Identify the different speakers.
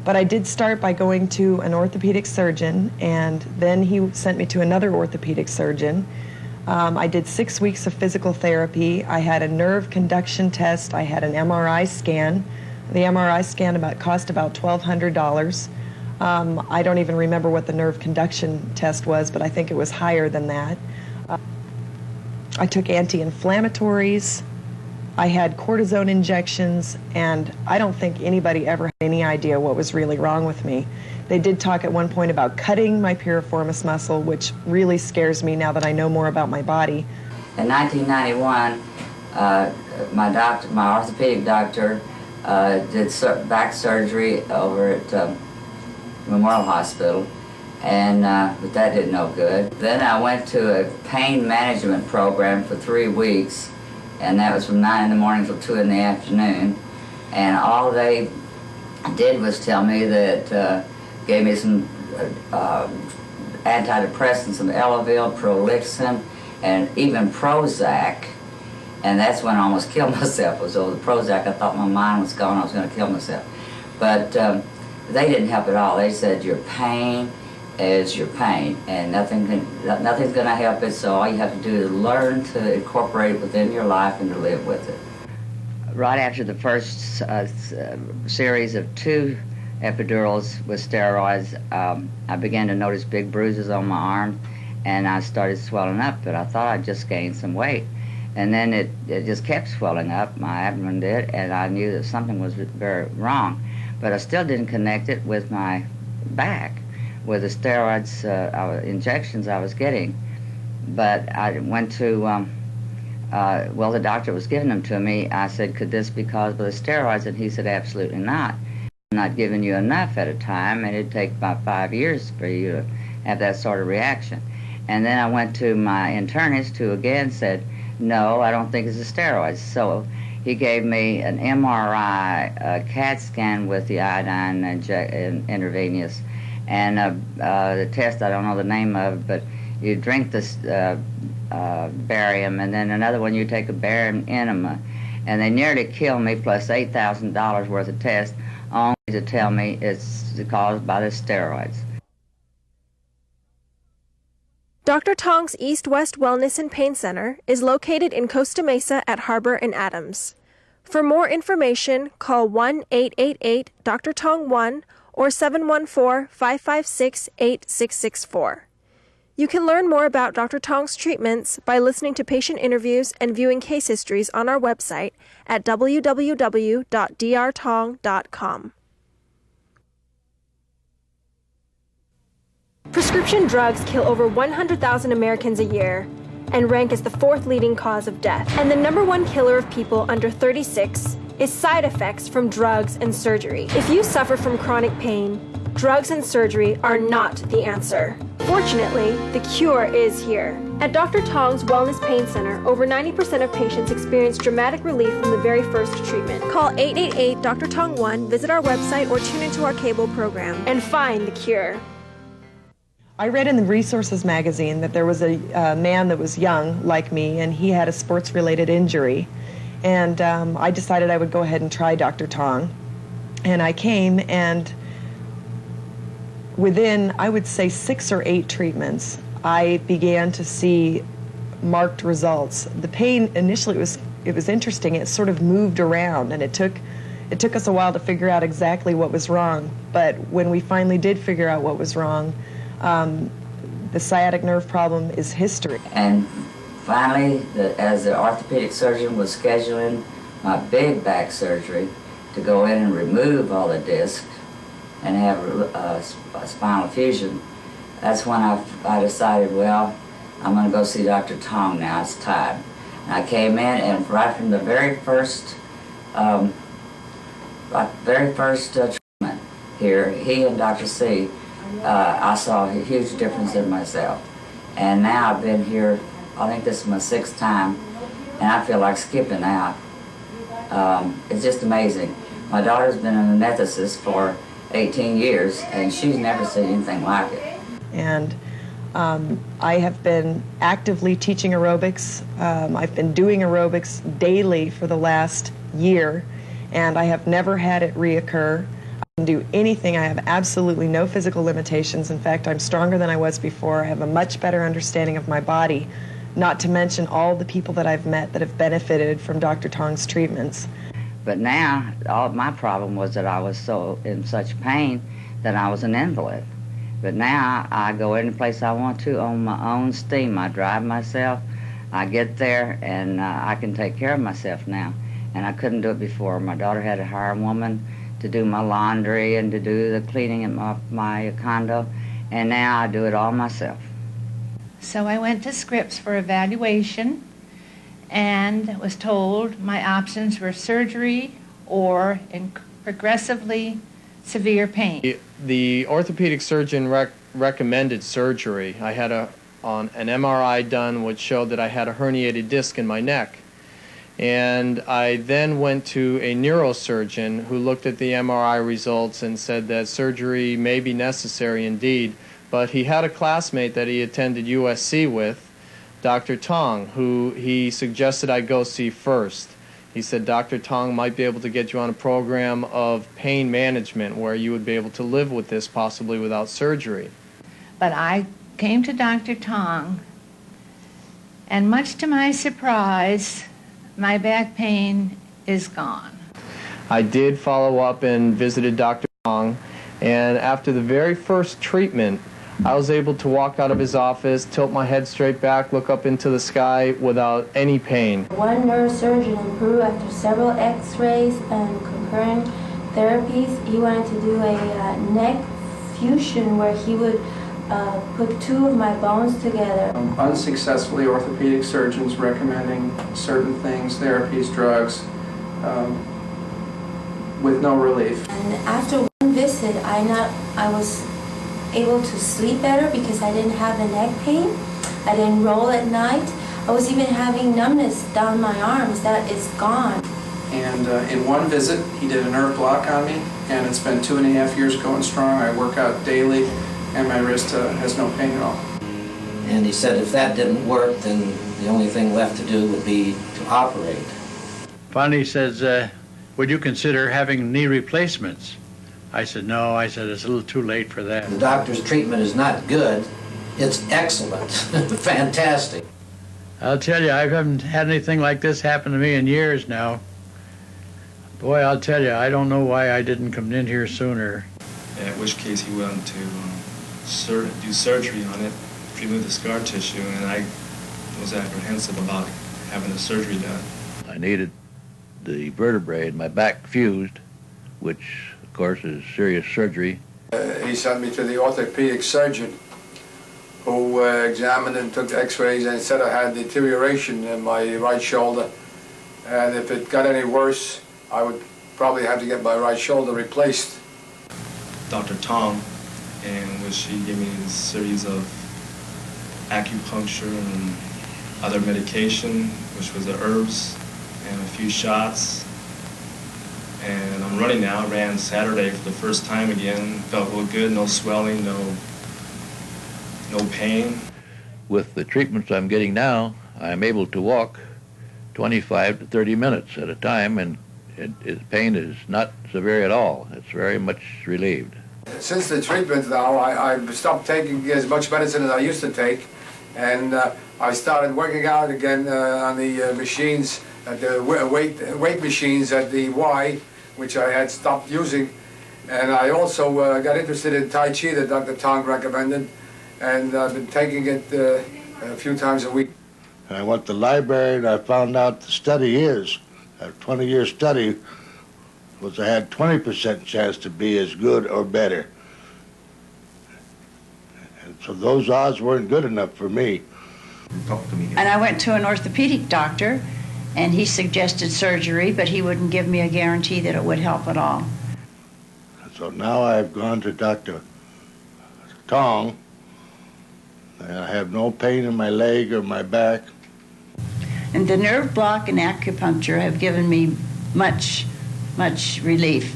Speaker 1: But I did start by going to an orthopedic surgeon, and then he sent me to another orthopedic surgeon. I did 6 weeks of physical therapy. I had a nerve conduction test. I had an MRI scan. The MRI scan cost about $1,200. I don't even remember what the nerve conduction test was, but I think it was higher than that. I took anti-inflammatories. I had cortisone injections, and I don't think anybody ever had any idea what was really wrong with me. They did talk at one point about cutting my piriformis muscle, which really scares me now that I know more about my body.
Speaker 2: In 1991, my orthopedic doctor did back surgery over at Memorial Hospital, and but that did no good. Then I went to a pain management program for 3 weeks, and that was from 9 in the morning till 2 in the afternoon. And all they did was tell me that, gave me some antidepressants, some Elavil, Prolixin, and even Prozac. And that's when I almost killed myself, was over the Prozac. I thought my mind was gone, I was going to kill myself. But they didn't help at all. They said your pain is your pain, and nothing's going to help it, so all you have to do is learn to incorporate it within your life and to live with it. Right after the first series of 2 epidurals with steroids, I began to notice big bruises on my arm, and I started swelling up, but I thought I'd just gained some weight. And then it just kept swelling up, my abdomen did, and I knew that something was very wrong. But I still didn't connect it with my back, with the steroids injections I was getting. But I went to, well, the doctor was giving them to me. I said, could this be caused by the steroids? And he said, absolutely not. I'm not giving you enough at a time, and it'd take about 5 years for you to have that sort of reaction. And then I went to my internist, who again said, no, I don't think it's the steroids. So he gave me an MRI, a CAT scan with the iodine intravenous, and the test I don't know the name of, but you drink this barium, and then another one you take a barium enema, and they nearly killed me, plus $8,000 worth of tests, only to tell me it's caused by the steroids.
Speaker 3: Dr. Tong's East-West Wellness and Pain Center is located in Costa Mesa at Harbor and Adams. For more information, call 1-888-DR-TONG-1 or 714-556-8664. You can learn more about Dr. Tong's treatments by listening to patient interviews and viewing case histories on our website at www.drtong.com. Prescription drugs kill over 100,000 Americans a year and rank as the 4th leading cause of death. And the #1 killer of people under 36 is side effects from drugs and surgery. If you suffer from chronic pain, drugs and surgery are not the answer. Fortunately, the cure is here. At Dr. Tong's Wellness Pain Center, over 90% of patients experience dramatic relief from the very first treatment. Call 888-DR-TONG-1, visit our website, or tune into our cable program and find the cure.
Speaker 1: I read in the Resources magazine that there was a man that was young, like me, and he had a sports-related injury. And I decided I would go ahead and try Dr. Tong. And I came, and within, I would say, 6 or 8 treatments, I began to see marked results. The pain initially it was interesting. It sort of moved around, and it took us a while to figure out exactly what was wrong. But when we finally did figure out what was wrong, the sciatic nerve problem is history.
Speaker 2: And finally, as the orthopedic surgeon was scheduling my big back surgery to go in and remove all the discs and have a spinal fusion, that's when I decided, well, I'm going to go see Dr. Tong now, it's time. And I came in, and right from the very first treatment here, he and Dr. C, I saw a huge difference in myself. And now I've been here, I think this is my 6th time, and I feel like skipping out. It's just amazing. My daughter's been an anesthetist for 18 years, and she's never seen anything like it.
Speaker 1: And I have been actively teaching aerobics. I've been doing aerobics daily for the last year, and I have never had it reoccur. I've can do anything. I have absolutely no physical limitations. In fact, I'm stronger than I was before. I have a much better understanding of my body, not to mention all the people that I've met that have benefited from Dr. Tong's treatments.
Speaker 2: But now, all my problem was that I was so in such pain that I was an invalid. But now I go any place I want to on my own steam. I drive myself, I get there, and I can take care of myself now. And I couldn't do it before. My daughter had to hire a woman to do my laundry and to do the cleaning at my condo, and now I do it all myself.
Speaker 4: So I went to Scripps for evaluation and was told my options were surgery or in progressively severe pain.
Speaker 5: The orthopedic surgeon recommended surgery. I had an MRI done which showed that I had a herniated disc in my neck. And I then went to a neurosurgeon who looked at the MRI results and said that surgery may be necessary indeed. But he had a classmate that he attended USC with, Dr. Tong, who he suggested I go see first. He said Dr. Tong might be able to get you on a program of pain management where you would be able to live with this possibly without surgery.
Speaker 4: But I came to Dr. Tong, and much to my surprise, my back pain is gone.
Speaker 5: I did follow up and visited Dr. Tong, and after the very first treatment, I was able to walk out of his office, tilt my head straight back, look up into the sky without any pain.
Speaker 6: One neurosurgeon in Peru, after several x-rays and concurrent therapies, he wanted to do a neck fusion where he would put two of my bones together.
Speaker 7: Unsuccessfully, orthopedic surgeons recommending certain things, therapies, drugs, with no relief.
Speaker 6: And after one visit, I was able to sleep better because I didn't have the neck pain. I didn't roll at night. I was even having numbness down my arms. That is gone.
Speaker 7: And in one visit, he did a nerve block on me, and it's been 2.5 years going strong. I work out daily, and my wrist has no pain at all.
Speaker 8: And he said if that didn't work, then the only thing left to do would be to operate.
Speaker 9: Finally, he says, would you consider having knee replacements? I said, no. I said, it's a little too late for that.
Speaker 8: The doctor's treatment is not good. It's excellent. Fantastic.
Speaker 9: I'll tell you, I haven't had anything like this happen to me in years now. Boy, I'll tell you, I don't know why I didn't come in here sooner.
Speaker 10: In which case he went to do surgery on it, remove the scar tissue, and I was apprehensive about having the surgery done.
Speaker 11: I needed the vertebrae in my back fused, which of course is serious surgery.
Speaker 12: He sent me to the orthopedic surgeon who examined and took x-rays and said I had deterioration in my right shoulder, and if it got any worse I would probably have to get my right shoulder replaced.
Speaker 10: Dr. Tong, in which he gave me a series of acupuncture and other medication, which was the herbs, and a few shots. And I'm running now. I ran Saturday for the first time again. Felt real good, no swelling, no pain.
Speaker 11: With the treatments I'm getting now, I'm able to walk 25 to 30 minutes at a time, and pain is not severe at all. It's very much relieved.
Speaker 12: Since the treatment now, I stopped taking as much medicine as I used to take, and I started working out again on the machines, at the weight machines at the Y, which I had stopped using. And I also got interested in Tai Chi that Dr. Tong recommended, and I've been taking it a few times a week.
Speaker 13: And I went to the library and I found out the study is, a 20-year study, was I had 20% chance to be as good or better. And so those odds weren't good enough for me.
Speaker 14: Talk to me. And I went to an orthopedic doctor, and he suggested surgery, but he wouldn't give me a guarantee that it would help at all.
Speaker 13: So now I've gone to Dr. Tong, and I have no pain in my leg or my back.
Speaker 14: And the nerve block and acupuncture have given me much relief.